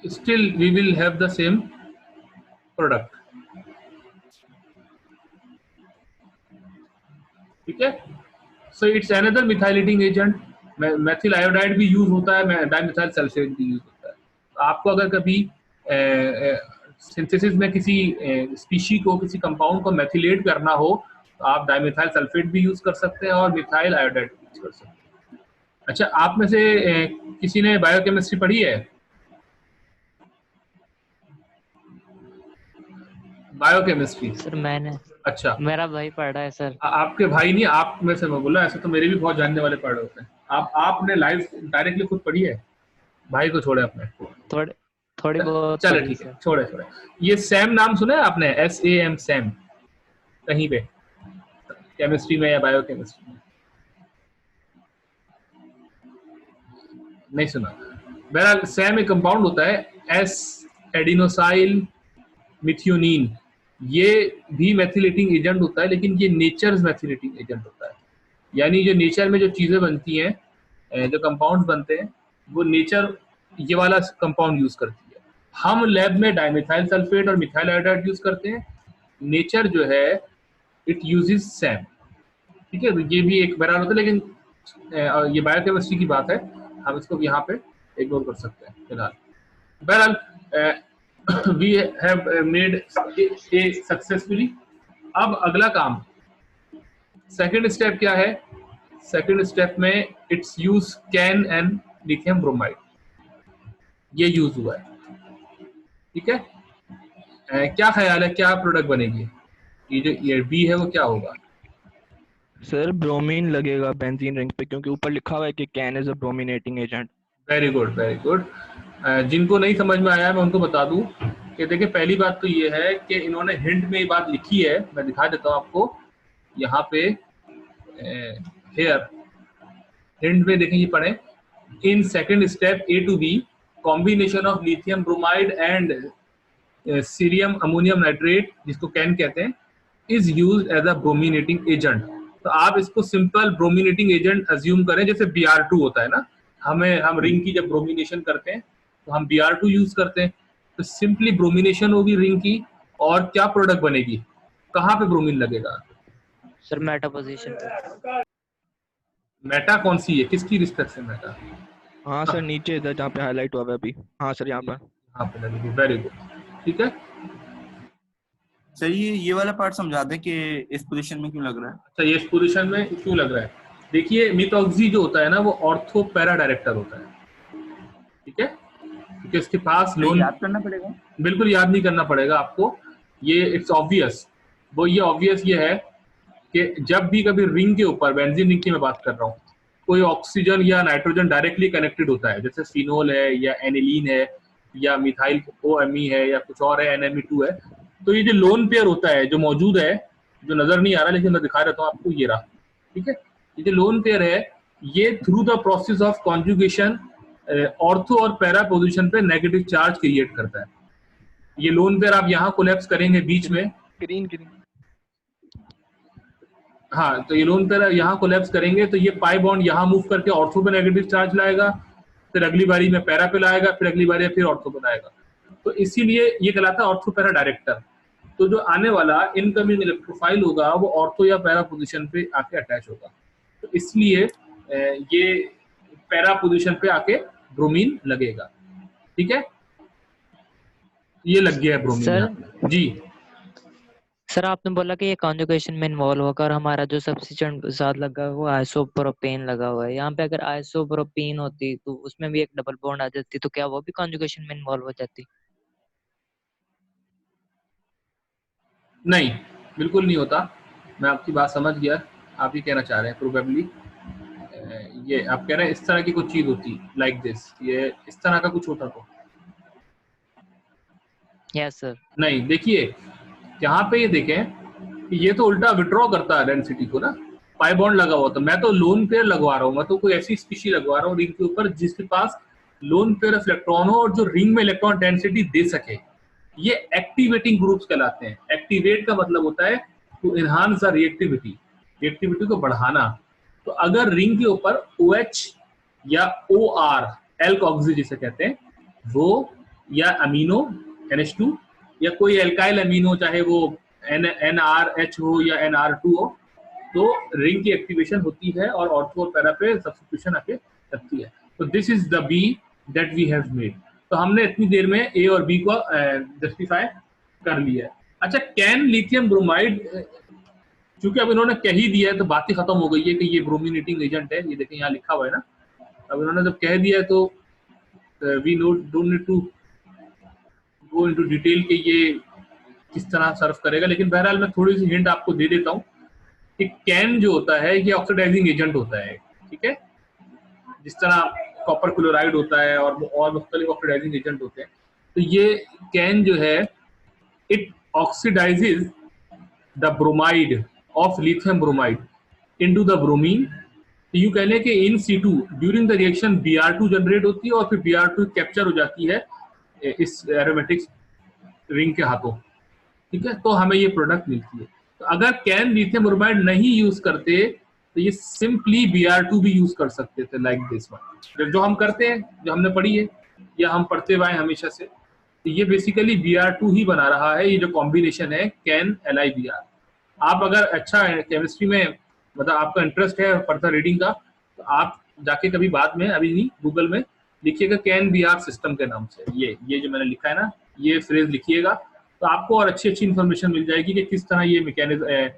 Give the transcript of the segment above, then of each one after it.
still we will have the same product. ठीक है, so it's another methylating agent. methyl iodide भी use होता है, डाइमिथाइल सल्फेट भी यूज होता है. आपको अगर कभी सिंथेसिस में किसी स्पीशी को, किसी कंपाउंड को मेथिलेट करना हो, तो आप डाइमिथाइल सल्फेट भी यूज कर सकते हैं और मिथाइल आयोडाइड भी यूज कर सकते हैं. अच्छा, आप में से किसी ने बायोकेमिस्ट्री पढ़ी है? बायोकेमिस्ट्री? सर मैंने, अच्छा, मेरा भाई पढ़ रहा है सर. आपके भाई नहीं, आप में से मैं बोला. ऐसे तो मेरे भी बहुत जानने वाले पढ़ रहे होते हैं. आपने लाइव डायरेक्टली खुद पढ़ी है? भाई को छोड़े अपने. थोड़ी बहुत चलो पढ़ी ठीक है, सर. छोड़े. ये सैम नाम सुना है आपने? SAM, सैम, कहीं पे केमिस्ट्री में या बायोकेमिस्ट्री में? नहीं सुना. बहरहाल सैम एक कंपाउंड होता है, एस एडिनोसाइल मिथ्योनीन. ये भी मेथिलेटिंग एजेंट होता है, लेकिन ये नेचर्स मेथिलेटिंग एजेंट होता है. यानी जो नेचर में जो चीजें बनती हैं, जो कंपाउंड्स बनते हैं, वो नेचर ये वाला कंपाउंड यूज करती है. हम लैब में डाइमिथाइल सल्फेट और मिथाइल आयोडाइड यूज करते हैं. नेचर जो है इट यूजेस सैम. ठीक है, तो ये भी एक बहरहाल होता है, लेकिन ये बायोकेमिस्ट्री की बात है, हम इसको यहाँ पे इग्नोर कर सकते हैं फिलहाल. बहरहाल we have made a successfully. अब अगला काम, सेकंड स्टेप क्या है? सेकंड स्टेप में it's use CAN and lithium bromide, ये यूज हुआ है. ठीक है, क्या ख्याल है, क्या प्रोडक्ट बनेगी? ये जो ये बी है वो क्या होगा? सर ब्रोमीन लगेगा बेंजीन रिंग पे, क्योंकि ऊपर लिखा हुआ है कि CAN is a brominating agent. Very good, very good. जिनको नहीं समझ में आया मैं उनको बता दूं कि देखिए, पहली बात तो ये है कि इन्होंने हिंट में ये बात लिखी है, मैं दिखा देता हूँ आपको यहाँ पे. हेयर हिंट में देखें, ये पढ़ें. In second step A to B, combination of lithium bromide and cerium ammonium nitrate, जिसको कैन कहते हैं, is used as a brominating agent. तो आप इसको सिंपल ब्रोमिनेटिंग एजेंट अज्यूम करें, जैसे Br2 होता है ना. हम रिंग की जब ब्रोमिनेशन करते हैं तो हम Br2 यूज करते हैं. तो सिंपली ब्रोमिनेशन होगी रिंग की, और क्या प्रोडक्ट बनेगी? कहाँ पे ब्रोमीन लगेगा? सर मेटा पोजीशन पे. मेटा कौन सी है, किसकी रिस्पेक्ट से मेटा? हाँ सर, नीचे इधर जहाँ पे हाईलाइट हुआ है अभी. हाँ सर, यहाँ पर. यहाँ पे लगेगी. वेरी गुड, ठीक है. सर ये वाला पार्ट समझा दें कि इस पोजीशन में क्यों लग रहा है. अच्छा, ये इस पोजीशन में क्यों लग रहा है? देखिए, मिथॉक्सी जो होता है ना, वो ऑर्थो पैरा डायरेक्टर होता है. ठीक है, क्योंकि इसके पास लोन याद करना पड़ेगा. बिल्कुल याद नहीं करना पड़ेगा आपको, ये इट्स ऑब्वियस. वो ये ऑब्वियस ये है कि जब भी कभी रिंग के ऊपर, बेंजीन रिंग की मैं बात कर रहा हूँ, कोई ऑक्सीजन या नाइट्रोजन डायरेक्टली कनेक्टेड होता है, जैसे फिनोल है या एनिलीन है या मिथाइल OMe है या कुछ और है, NMe2 है, तो ये जो लोन पेयर होता है जो मौजूद है, जो नजर नहीं आ रहा लेकिन मैं दिखा देता हूँ आपको, ये रहा. ठीक है, ये जो लोन पेयर है, ये through the process of conjugation ortho और पैरा पोजीशन पे नेगेटिव चार्ज क्रिएट करता है. ये लोन पेयर आप यहाँ कोलैप्स करेंगे बीच में. ग्रीन. हाँ, तो ये लोन पेयर यहाँ कोलैप्स करेंगे तो ये पाई बॉन्ड यहाँ मूव करके ऑर्थो पे नेगेटिव चार्ज लाएगा, फिर अगली बारी में पैरा पे लाएगा, फिर अगली बारी फिर ऑर्थो पे लाएगा. तो इसीलिए ये कहलाता है ऑर्थो पैरा डायरेक्टर. तो जो आने वाला इनकमिंग इलेक्ट्रोफाइल होगा वो ऑर्थो या पैरा पोजीशन पे आके अटैच होगा. तो इसलिए ये पैरा पोजीशन पे आके ब्रोमीन लगेगा. ठीक है, ये लग गया है ब्रोमीन यहाँ पे. जी सर आपने बोला कि ये कॉन्जुगेशन में इन्वॉल्व होगा, और हमारा जो सब्स्टिट्यूएंट साथ लगा हुआ है आइसोप्रोपेन लगा हुआ है. यहाँ पे अगर आइसोप्रोपेन होती तो उसमें भी एक डबल बॉन्ड आ जाती, तो क्या वो भी कॉन्जुगेशन में इन्वॉल्व हो जाती? नहीं, बिल्कुल नहीं होता. मैं आपकी बात समझ गया. आप ये कहना चाह रहे हैं प्रोबेबली ये आप कह रहे हैं इस तरह की कुछ चीज होती लाइक दिस, ये इस तरह का कुछ होता तो. Yes sir. नहीं, देखिए यहाँ पे ये देखें कि ये तो उल्टा विड्रॉ करता है डेंसिटी को ना. पाई बॉन्ड लगा हुआ, तो मैं तो लोन पेयर लगवा रहा हूँ, मैं तो कोई ऐसी स्पीशी लगवा रहा हूँ रिंग के ऊपर जिसके पास लोन पेयर ऑफ इलेक्ट्रॉन हो और जो रिंग में इलेक्ट्रॉन डेंसिटी दे सके. ये एक्टिवेटिंग ग्रुप्स कहलाते हैं. एक्टिवेट का मतलब होता है to enhance the reactivity, reactivity को बढ़ाना. तो अगर रिंग के ऊपर OH या OR, एल्कोक्सी जिसे कहते हैं, वो या अमीनो NH2 या कोई एल्काइल अमीनो, चाहे वो NRH हो या NR2 हो, तो रिंग की एक्टिवेशन होती है और ऑर्थो और पैरा पे सब्स्टिट्यूशन आके लगती है। तो this is the B that we have made. तो हमने इतनी देर में ए और बी को जस्टिफाई कर लिया है। अच्छा, कैन लिथियम ब्रोमाइड, क्योंकि अब इन्होंने कह ही दिया है तो बात ही खत्म हो गई है कि ये ब्रोमिनेटिंग एजेंट है। ये देखें यहाँ लिखा हुआ है ना, अब इन्होंने जब कह दिया है तो we don't need to go into detail कि ये किस तरह सर्व करेगा, लेकिन बहरहाल मैं थोड़ी सी हिंट आपको दे देता हूँ कि कैन जो होता है ये ऑक्सीडाइजिंग एजेंट होता है, ठीक है, जिस तरह कॉपर क्लोराइड होता है और मुख्तलिफ ऑक्सीडाइजिंग एजेंट होते हैं। तो ये कैन जो है it oxidises the bromide of lithium bromide into the bromine. तो यूं कह लें कि in situ during the reaction Br2 generate होती है और फिर Br2 कैप्चर हो जाती है इस एरोमेटिक रिंग के हाथों, ठीक है, तो हमें ये प्रोडक्ट मिलती है। तो अगर कैन लिथियम ब्रोमाइड नहीं यूज करते तो ये सिंपली Br2 भी यूज कर सकते थे, लाइक दिस वन, जो हम करते हैं, जो हमने पढ़ी है या हम पढ़ते हुए हमेशा से। तो ये बेसिकली Br2 ही बना रहा है, ये जो कॉम्बिनेशन है कैन LiBr। आप अगर अच्छा केमिस्ट्री में मतलब आपका इंटरेस्ट है फर्दर रीडिंग का, तो आप जाके कभी बाद में, अभी नहीं, गूगल में लिखिएगा कैन Br सिस्टम के नाम से, ये जो मैंने लिखा है ना, ये फ्रेज लिखिएगा, तो आपको और अच्छी इन्फॉर्मेशन मिल जाएगी कि किस तरह ये मैकेनिज्म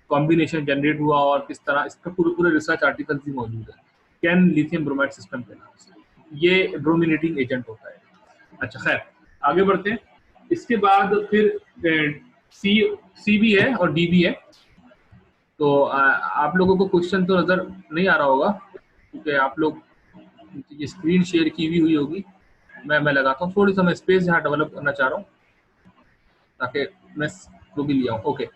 कॉम्बिनेशन जनरेट हुआ और किस तरह इसका पूरे रिसर्च आर्टिकल्स भी मौजूद है कैन लिथियम ब्रोमाइड सिस्टम के नाम से। ये ब्रोमिनेटिंग एजेंट होता है। अच्छा, खैर आगे बढ़ते हैं। इसके बाद फिर सी भी है और डी भी है। तो आप लोगों को क्वेश्चन तो नजर नहीं आ रहा होगा क्योंकि आप लोग ये स्क्रीन शेयर की हुई होगी। मैं लगाता हूँ थोड़ी सा, मैं स्पेस यहाँ डेवलप करना चाह रहा हूँ ताकि मैं वो भी लिया हूँ। ओके,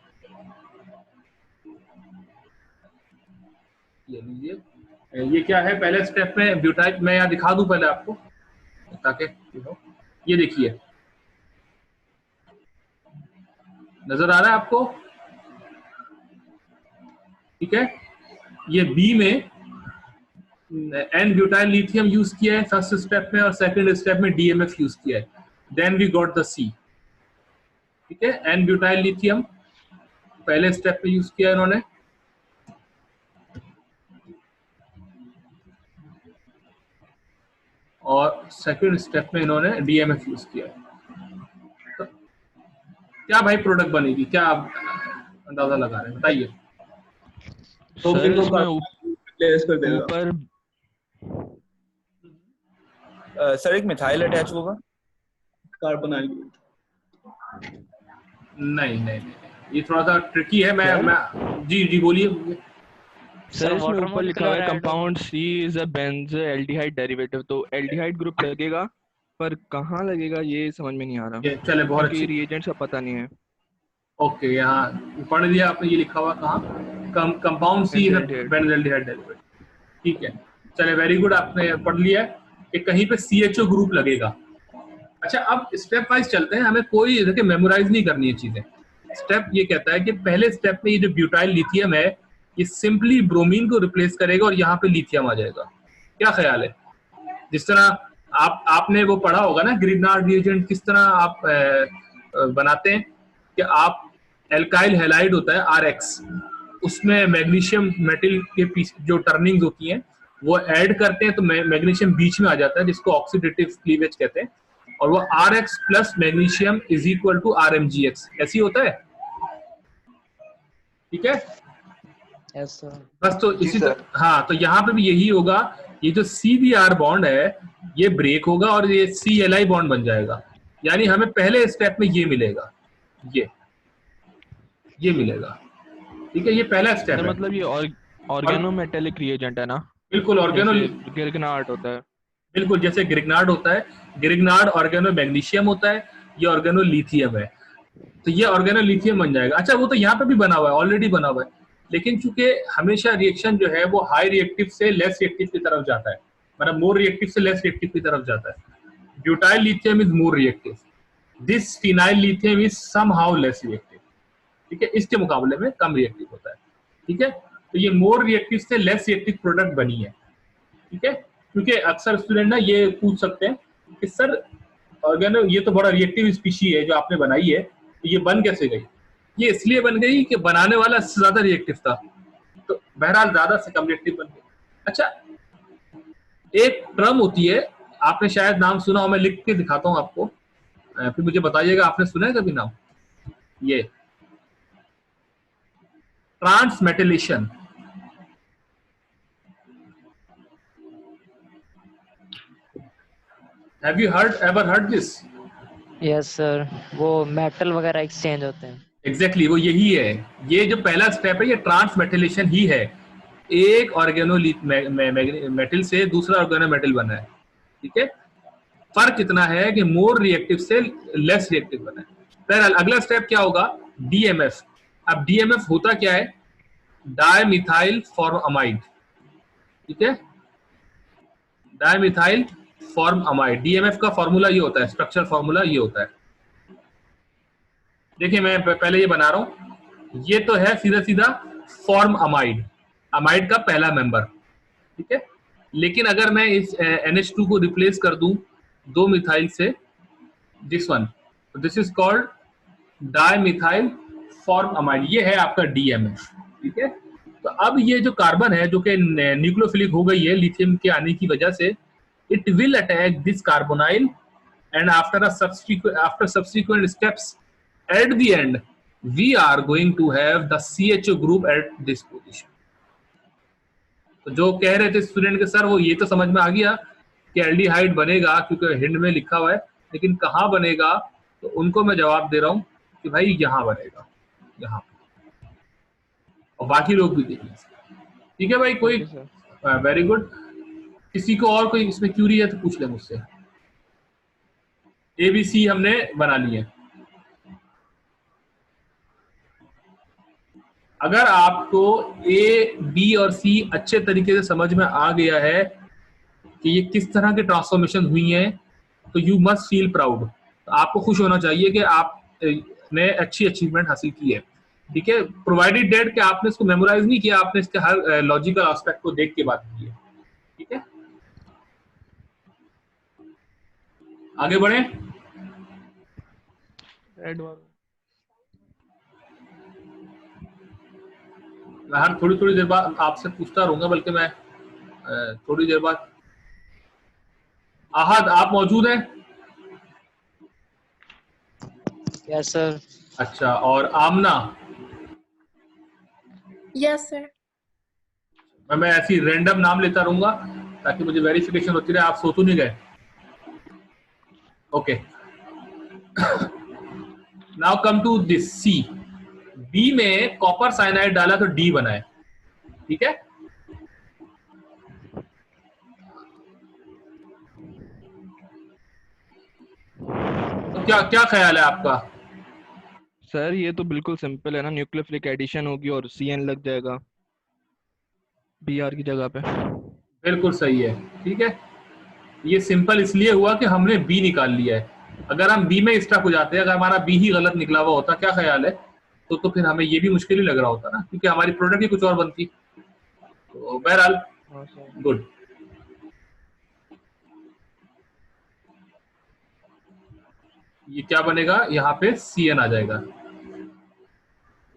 ये लीजिए। ये क्या है, पहले स्टेप में ब्यूटाइल, मैं यहाँ दिखा दूं पहले आपको ताकि ये देखिए, नजर आ रहा है आपको, ठीक है। ये बी में एन ब्यूटाइल लिथियम यूज किया है फर्स्ट स्टेप में और सेकंड स्टेप में DMF यूज किया है, देन वी गॉट द सी, ठीक है। एन ब्यूटाइल लिथियम पहले स्टेप में यूज किया इन्होंने, और सेकंड स्टेप में इन्होंने DMF यूज किया है। तो क्या भाई प्रोडक्ट बनेगी, क्या आप अंदाजा लगा रहे हैं, बताइए। तो ऊपर सर एक मिथाइल अटैच होगा कार्बन आयोडाइड। नहीं, ये थोड़ा सा ट्रिकी है। मैं जी बोलिए सर, इसमें ऊपर लिखा हुआ है compound C is a benzaldehyde derivative, तो एल्डिहाइड ग्रुप लगेगा, पर कहाँ लगेगा ये समझ में नहीं आ रहा। चले, बहुत अच्छी, रिएजेंट का पता नहीं है। ओके, यहाँ पढ़ लिया आपने, ये लिखा हुआ कहाँ, compound C is a benzaldehyde derivative, ठीक है। चले, वेरी गुड, आपने पढ़ लिया कि कहीं पे CHO ग्रुप लगेगा। अच्छा, अब स्टेप वाइज चलते हैं, हमें कोई देखिए मेमोराइज नहीं करनी है चीजें। स्टेप ये कहता है कि पहले स्टेप में ये जो ब्यूटाइल लिथियम है ये सिंपली ब्रोमीन को रिप्लेस करेगा और यहाँ पे लिथियम आ जाएगा। क्या ख्याल है? जिस तरह आपने वो पढ़ा होगा ना ग्रिग्नार्ड रिएजेंट, किस तरह आप बनाते हैं कि आप एल्काइल हैलाइड होता है RX, उसमें मैग्नीशियम मेटल के पीस जो टर्निंग्स होती हैं वो ऐड करते हैं तो मैग्नीशियम बीच में आ जाता है, जिसको ऑक्सीडेटिव क्लीवेज कहते हैं, और वो RX plus magnesium is equal to RMgX, ऐसी होता है, ठीक है। Yes sir. बस तो इसी तरह, हाँ, तो यहाँ पे भी यही होगा। ये जो CBr बॉन्ड है ये ब्रेक होगा और ये CLi बॉन्ड बन जाएगा, यानी हमें पहले स्टेप में ये मिलेगा, ये मिलेगा, ठीक है। ये पहला स्टेप है। मतलब ये ऑर्गेनोमेटेलिक रिएजेंट है ना? बिल्कुल, ग्रिग्नार्ड होता है, बिल्कुल जैसे ग्रिग्नार्ड होता है। ग्रिग्नार्ड ऑर्गेनो मैग्नीशियम होता है, ये ऑर्गेनो लिथियम है, तो ये ऑर्गेनो लिथियम बन जाएगा। अच्छा, वो तो यहाँ पे भी बना हुआ है, ऑलरेडी बना हुआ है, लेकिन चूंकि हमेशा रिएक्शन जो है वो हाई रिएक्टिव से लेस रिएक्टिव की तरफ जाता है, मतलब मोर रिएक्टिव से लेस रिएक्टिव की तरफ जाता है। Butyl lithium is more reactive, this phenyl lithium is somehow less reactive, ठीक है, इसके मुकाबले में कम रिएक्टिव होता है, ठीक है। तो ये मोर रिएक्टिव से लेस रिएक्टिव प्रोडक्ट बनी है, ठीक है। क्योंकि अक्सर स्टूडेंट ना ये पूछ सकते हैं कि सर ऑर्गेनो, ये तो बड़ा रिएक्टिव स्पीशी है जो आपने बनाई है, ये बन कैसे गई? ये इसलिए बन गई कि बनाने वाला इससे ज्यादा रिएक्टिव था, तो बहरहाल ज्यादा से कम रिएक्टिव बन गई। अच्छा, एक टर्म होती है, आपने शायद नाम सुना हो, मैं लिख के दिखाता हूं आपको, फिर मुझे बताइएगा आपने सुना है कभी नाम, ये ट्रांसमेटिलेशन। Have you ever heard this? Yes sir, वो मेटल वगैरह एक्सचेंज होते हैं। एग्जैक्टली वो यही है, ये जो पहला स्टेप है ये ट्रांसमेटिलेशन ही है। एक ऑर्गेनो मेटल से दूसरा ऑर्गेनो मेटल बना है, ठीक है। फर्क इतना है कि मोर रिएक्टिव से लेस रिएक्टिव बना है। फिर अगला स्टेप क्या होगा? डीएमएफ। अब डीएमएफ होता क्या है? डायमिथाइल फॉर्मअमाइड, ठीक है, डायमिथाइल फॉर्मअमाइड। डीएमएफ का फॉर्मूला ये होता है, स्ट्रक्चर फॉर्मूला ये होता है। देखिए मैं पहले ये बना रहा हूं, ये तो है सीधा सीधा फॉर्मअमाइड, अमाइड का पहला मेंबर, ठीक है। लेकिन अगर मैं इस NH2 को रिप्लेस कर दूं 2 मिथाइल से, this one, this is called dimethyl formamide, ये है आपका डीएमएफ, ठीक है। तो अब ये जो कार्बन है जो कि न्यूक्लियोफिलिक हो गई है लिथियम के आने की वजह से, it will attack this carbonyl and after subsequent steps at the end we are going to have the CHO group at this position। तो जो कह रहे थे स्टूडेंट के सर वो ये तो समझ में आ गया कि एल्डिहाइड बनेगा क्योंकि हिंट में लिखा हुआ है, लेकिन कहाँ बनेगा? तो उनको मैं जवाब दे रहा हूँ कि भाई यहाँ बनेगा, यहाँ, और बाकी लोग भी देखेंगे, ठीक है भाई। कोई वेरी गुड। किसी को और कोई इसमें क्यूरी है तो पूछ ले मुझसे। ABC हमने बना लिए। अगर आपको A, B और C अच्छे तरीके से समझ में आ गया है कि ये किस तरह के ट्रांसफॉर्मेशन हुई हैं, तो यू मस्ट फील प्राउड। तो आपको खुश होना चाहिए कि आपने अच्छी अचीवमेंट हासिल की है, ठीक है। प्रोवाइडेड डेट कि आपने इसको मेमोराइज नहीं किया, आपने इसके हर लॉजिकल एस्पेक्ट को देख के बात की है, ठीक है। आगे बढ़े। मैं हर थोड़ी थोड़ी देर बाद आपसे पूछता रहूंगा, बल्कि मैं थोड़ी देर बाद। आहद आप मौजूद हैं? Yes sir. अच्छा, और आमना? Yes sir. मैं ऐसी रैंडम नाम लेता रहूंगा ताकि मुझे वेरिफिकेशन होती रहे, आप सो तो नहीं गए? Okay, now come to this C। B में कॉपर साइनाइड डाला तो D बना है, ठीक है। तो क्या ख्याल है आपका? सर ये तो बिल्कुल सिंपल है ना, न्यूक्लियोफिलिक एडिशन होगी और CN लग जाएगा Br की जगह पे। बिल्कुल सही है, ठीक है। ये सिंपल इसलिए हुआ कि हमने B निकाल लिया है। अगर हम B में स्टक हो जाते, अगर हमारा B ही गलत निकला हुआ होता, क्या ख्याल है, तो फिर हमें ये भी मुश्किल ही लग रहा होता ना, क्योंकि हमारी प्रोडक्ट ही कुछ और बनती। तो बहरहाल गुड। ये क्या बनेगा? यहाँ पे CN आ जाएगा।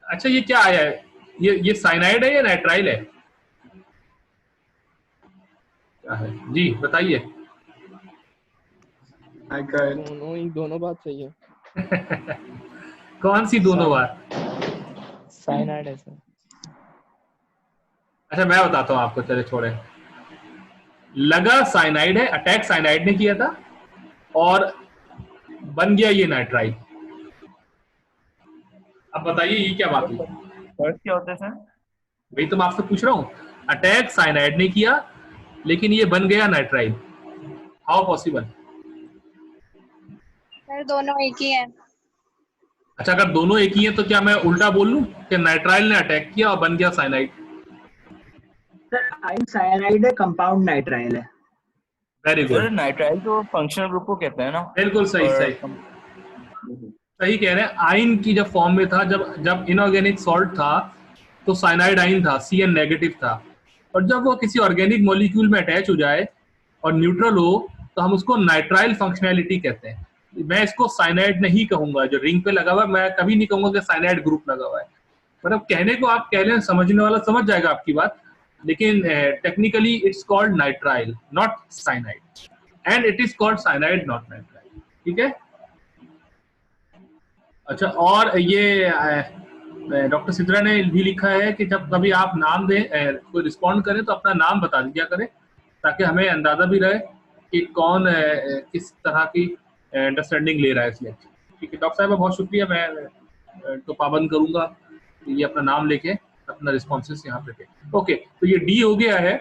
अच्छा, ये क्या आया है? ये साइनाइड है या नाइट्राइल है? क्या है जी, बताइए। दोनों बात सही है। कौन सी दोनों बात? साइनाइड है सर। अच्छा मैं बताता हूँ आपको, चले छोड़े। लगा साइनाइड है, अटैक साइनाइड ने किया था और बन गया ये नाइट्राइल। अब बताइए ये क्या बात हुई? क्या होता है सर? भाई तो मैं आपसे पूछ रहा हूँ, अटैक साइनाइड ने किया लेकिन ये बन गया नाइट्राइल, हाउ पॉसिबल? सर दोनों एक ही है। अच्छा, अगर दोनों एक ही हैं तो क्या मैं उल्टा बोल लूं कि नाइट्राइल ने अटैक किया और बन गया साइनाइड? सर आइन साइनाइड है, कंपाउंड नाइट्राइल है। Very good. नाइट्राइल तो फंक्शनल ग्रुप को कहते हैं ना? बिल्कुल सही सही सही कह रहे हैं। आइन की जब फॉर्म में था, जब इनऑर्गेनिक सॉल्ट था तो साइनाइड आइन था, CN नेगेटिव था, और जब वो किसी ऑर्गेनिक मॉलिक्यूल में अटैच हो जाए और न्यूट्रल हो तो हम उसको नाइट्राइल फंक्शनैलिटी कहते हैं। मैं इसको साइनाइड नहीं कहूंगा, जो रिंग पे लगा हुआ है मैं कभी नहीं कहूंगा कि साइनाइड ग्रुप लगा हुआ है। मतलब कहने को आप कह लें, समझने वाला समझ जाएगा आपकी बात, लेकिन technically it's called nitrile not cyanide, and it is called cyanide not nitrile. ठीक है। अच्छा, और ये डॉक्टर सिद्रा ने भी लिखा है कि जब कभी आप नाम दें, कोई रिस्पॉन्ड करें तो अपना नाम बता दिया करें, ताकि हमें अंदाजा भी रहे कि कौन किस तरह की अंडरस्टैंडिंग ले रहा है इस लेक्चर। ठीक है डॉक्टर साहब, बहुत शुक्रिया, मैं तो पाबंद करूंगा ये अपना नाम लेके अपना रिस्पॉन्सेस यहाँ पे। ओके, तो ये डी हो गया है।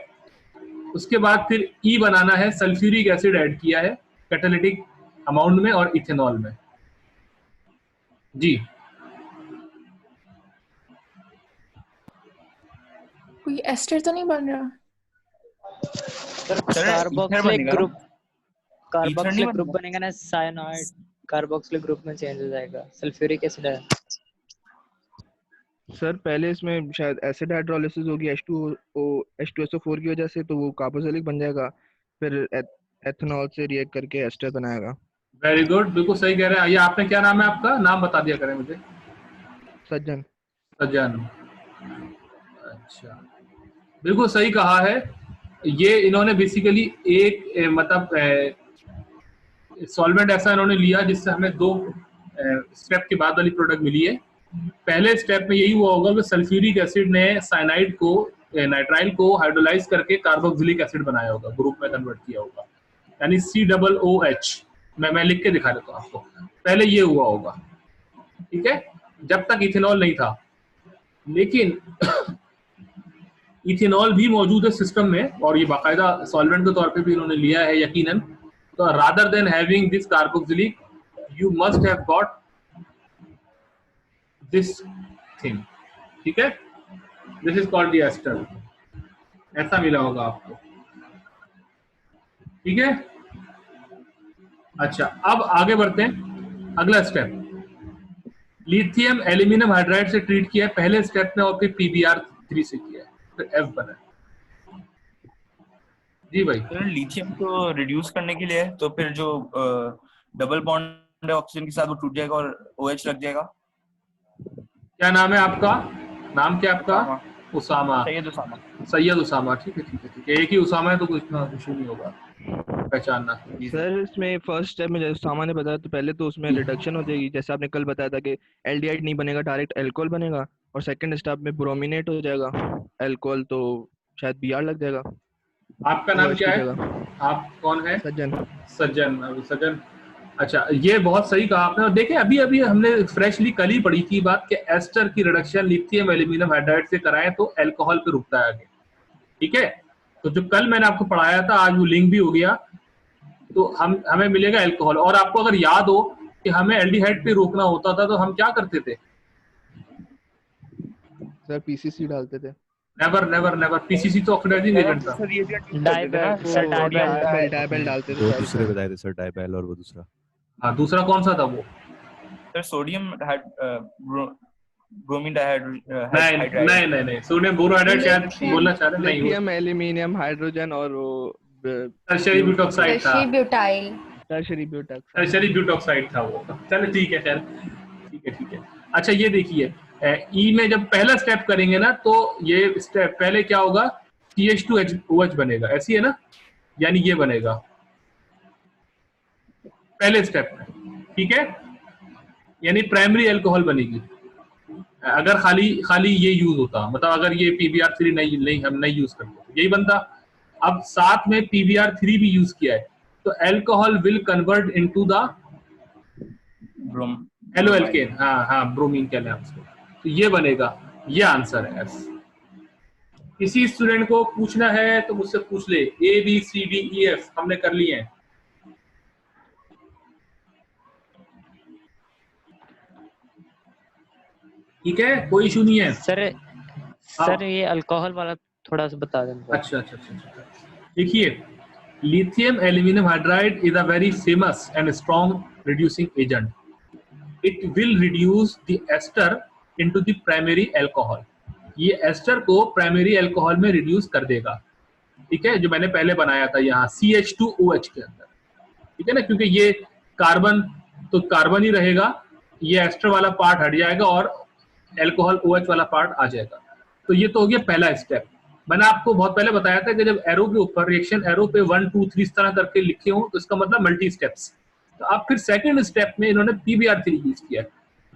उसके बाद फिर ई बनाना है। सल्फ्यूरिक एसिड ऐड किया है कैटालिटिक अमाउंट में और इथेनॉल में। जी, कोई एस्टर तो नहीं बन रहा? कार्बोक्सिलिक ग्रुप, ईथर नहीं कार्बोक्सिलिक ग्रुप बनेगा। बनेगा ना, साइनाइड कार्बोक्सिलिक ग्रुप में चेंज हो जाएगा, सल्फ्यूरिक एसिड है। सर पहले इसमें शायद एसिड हाइड्रोलिसिस होगी H2SO4 की वजह से, तो वो कार्बोक्सिलिक बन जाएगा, फिर एथेनॉल से रिएक्ट करके एस्टर बनाएगा। वेरी गुड, बिल्कुल सही कह रहे हैं। ये आपने क्या नाम है, आपका नाम बता दिया करें मुझे। सज्जन। सज्जन, अच्छा, बिल्कुल सही कहा है। ये इन्होंने बेसिकली एक मतलब सॉल्वेंट ऐसा इन्होंने लिया जिससे हमें दो स्टेप के बाद वाली प्रोडक्ट मिली है। पहले स्टेप में यही हुआ होगा कि सल्फ्यूरिक एसिड ने साइनाइड को, नाइट्राइल को हाइड्रोलाइज करके कार्बोक्सिलिक एसिड बनाया होगा, ग्रुप में कन्वर्ट किया होगा, यानी COOH। मैं लिख के दिखा देता हूँ आपको। पहले ये हुआ होगा, ठीक है, जब तक इथेनॉल नहीं था। लेकिन इथेनॉल भी मौजूद है सिस्टम में, और ये बाकायदा सॉल्वेंट के तौर पे भी इन्होंने लिया है यकीनन। तो rather than having this carboxylic, you must have got this thing. ठीक है, this is called the ester. ऐसा मिला होगा आपको। ठीक है, अच्छा, अब आगे बढ़ते हैं। अगला स्टेप, लिथियम एल्यूमिनियम हाइड्राइड से ट्रीट किया है पहले स्टेप में, और फिर PBr3 से किया है, फिर F बना है। जी भाई। तो लिथियम को रिड्यूस करने के लिए, तो फिर जो डबल बॉन्ड है ऑक्सीजन के साथ वो टूट जाएगा और OH लग जाएगा। क्या नाम है आपका? नाम क्या आपका? उसामा। सैयद उसामा। सैयद उसामा, ठीक है ठीक है ठीक है। एक ही उसामा है तो कुछ इतना इशू नहीं होगा पहचानना। सर इसमें फर्स्ट स्टेप में जैसे सामान्य बताया, तो पहले तो उसमें रिडक्शन हो जाएगी, जैसे आपने कल बताया था कि एल्डिहाइड नहीं बनेगा, डायरेक्ट अल्कोहल बनेगा, और सेकंड स्टेप में ब्रोमिनेट हो जाएगा अल्कोहल, तो शायद Br लग जाएगा। आपका नाम OH क्या की है? जगह। आप कौन है? सज्जन। सज्जन। अभी सज्जन, अच्छा, ये बहुत सही कहा आपने। और देखिए, अभी अभी हमने फ्रेशली कल ही पढ़ी थी बात कि एस्टर की रिडक्शन लिथियम एल्यूमिनियम हाइड्राइड से कराएं तो अल्कोहल पे रुकता है आगे। ठीक है, तो जो कल मैंने आपको पढ़ाया था, आज वो लिंक भी हो गया, तो हमें मिलेगा अल्कोहल। और आपको अगर याद हो कि हमें एल्डिहाइड पे रोकना होता था तो हम क्या करते थे? सर PCC डालते थे। नेवर नेवर नेवर, PCC तो ऑक्सीडाइजिंग एजेंट था। डाइबेल डालते थे। दो दूसरे बताए थे सर, डाइबेल और वो दूसरा। हाँ, दूसरा कौन सा था वो? सर सोडियम ब्रोमीन नहीं नहीं नहीं नहीं, सोडियम बोरोहाइड्राइड शायद बोलना चाह रहे, नहीं, लिथियम एल्यूमिनियम हाइड्रोजन और वो टर्शियरी ब्यूटॉक्साइड था। Butyl. Tertiary butoxide. Tertiary butoxide था वो। चलो ठीक है, खैर ठीक है ठीक है। अच्छा, ये देखिए, ई में जब पहला स्टेप करेंगे ना, तो ये स्टेप पहले क्या होगा, CH2OH बनेगा, ऐसी है ना, यानी ये बनेगा पहले स्टेप में। ठीक है, यानी प्राइमरी अल्कोहल बनेगी अगर खाली ये यूज होता, मतलब अगर ये PBr3 नहीं हम नहीं यूज करते, यही बनता। अब साथ में PBr3 भी यूज किया है, तो alcohol will convert into the haloalkane. हाँ, ब्रोमीन कहते हैं उसको। तो ये बनेगा, ये आंसर है एस। किसी स्टूडेंट को पूछना है तो मुझसे पूछ ले। ABCDEF हमने कर लिए हैं। ठीक है, कोई इशू नहीं है। सर ये अल्कोहल वाला थोड़ा सा बता दें। अच्छा, देखिए, lithium aluminum hydride is a very famous and strong reducing agent. It will reduce the ester into the primary alcohol. ये एस्टर को प्राइमरी अल्कोहल में रिड्यूस कर देगा। ठीक है, जो मैंने पहले बनाया था यहाँ CH2OH के अंदर। ठीक है ना, क्योंकि ये कार्बन तो कार्बन ही रहेगा, ये एस्टर वाला पार्ट हट जाएगा और एल्कोहल OH वाला पार्ट आ जाएगा। तो ये तो हो गया पहला स्टेप। मैंने आपको बहुत पहले बताया था कि जब एरो के ऊपर रिएक्शन एरो पे 1 2 3 इस तरह करके लिखे हो तो इसका मतलब मल्टी स्टेप्स। तो अब फिर सेकंड स्टेप में इन्होंने PBr3 यूज किया।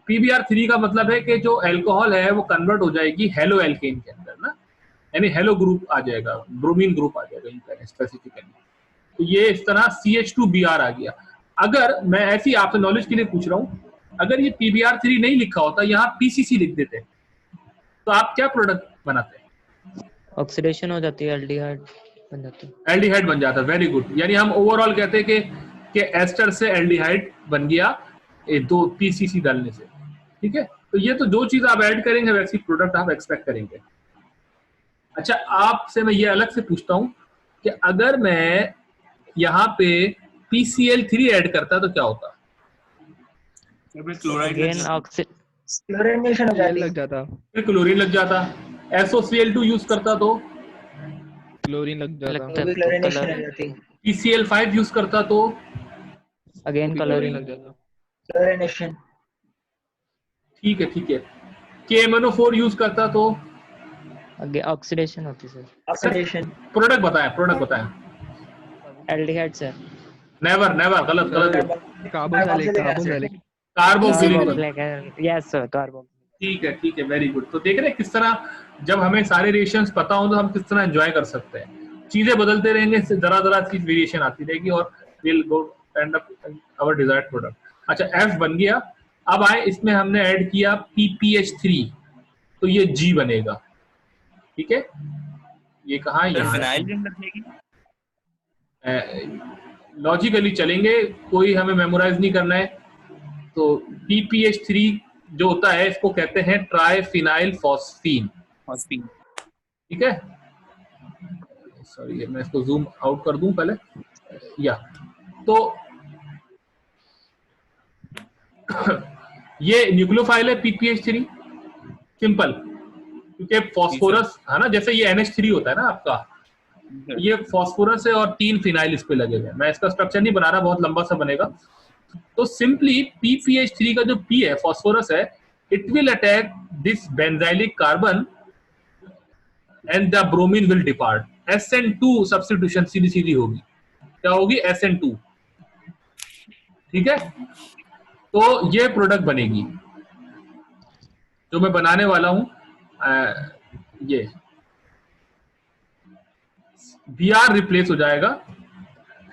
PBr3 का मतलब है कि जो अल्कोहल है वो कन्वर्ट हो जाएगी हेलो एल्केन के अंदर ना, यानी हेलो ग्रुप आ जाएगा, ब्रोमीन ग्रुप आ जाएगा स्पेसिफिकली। तो ये इस तरह CH2Br आ गया। अगर मैं ऐसी आपसे नॉलेज के लिए पूछ रहा हूँ, अगर ये PBr3 नहीं लिखा होता, यहाँ PCC लिख देते, तो आप क्या प्रोडक्ट बनाते? ऑक्सीडेशन हो जाती है, एल्डिहाइड बन जाती है। एल्डिहाइड बन जाता है। Very good. यानी हम ओवरऑल कहते हैं कि एस्टर से एल्डिहाइड बन गया ये 2 PCC डालने से। ठीक है, तो ये तो जो चीज आप ऐड करेंगे वैसी प्रोडक्ट आप एक्सपेक्ट करेंगे। अच्छा, आपसे मैं ये अलग से पूछता हूँ कि अगर मैं यहाँ पे PCl3 ऐड करता तो क्या होता? क्लोराइड अगेन क्लोरीनेशन हो जाती लग जाता, फिर क्लोरीन लग जाता। SOCl2 यूज करता तो क्लोरीन लग जाता, लगता है, तो क्लोरीनेशन हो कलर जाती, PCl5 यूज करता तो अगेन क्लोरीन कलरिंग। लग जाता। क्लोरीनेशन, ठीक है ठीक है। KMnO4 यूज करता तो आगे ऑक्सीडेशन होती है सर। ऑक्सीडेशन, प्रोडक्ट बताएं। Aldehyde sir. नेवर नेवर, गलत गलत। Carboxylic carboxylic. Yes sir, carbon. ठीक है वेरी गुड। तो देख रहे हैं किस तरह जब हमें सारे रिएक्शंस पता हो तो हम किस तरह एंजॉय कर सकते हैं। चीजें बदलते रहेंगे, जरा चीज वेरिएशन आती रहेगी और will go end up our desired product. अच्छा, F बन गया। अब आए इसमें हमने ऐड किया PPH3, तो ये G बनेगा। ठीक है, ये कहाँ है? फिनाइल रिंग रखेगी। लॉजिकली चलेंगे, कोई हमें मेमोराइज नहीं करना है। तो PPH3 जो होता है इसको कहते हैं ट्राइफिनाइल फॉस्फीन। ठीक है, सॉरी मैं इसको जूम आउट कर दूं पहले। या तो ये न्यूक्लियोफाइल है PPH3, सिंपल, क्योंकि फॉस्फोरस है ना, जैसे ये NH3 होता है ना आपका, ये फॉस्फोरस है और 3 फिनाइल इस पे लगे हुए हैं। मैं इसका स्ट्रक्चर नहीं बना रहा, बहुत लंबा सा बनेगा। तो सिंपली PPH3 का जो P है, फॉस्फोरस है, it will attack this benzylic carbon and the bromine will depart. SN2 substitution सीधी होगी। क्या होगी? SN2। ठीक है, तो ये प्रोडक्ट बनेगी जो मैं बनाने वाला हूं। ये Br रिप्लेस हो जाएगा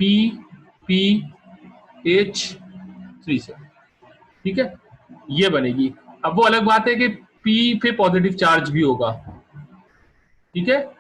PPH3 से। ठीक है, ये बनेगी। अब वो अलग बात है कि P पे पॉजिटिव चार्ज भी होगा। ठीक है,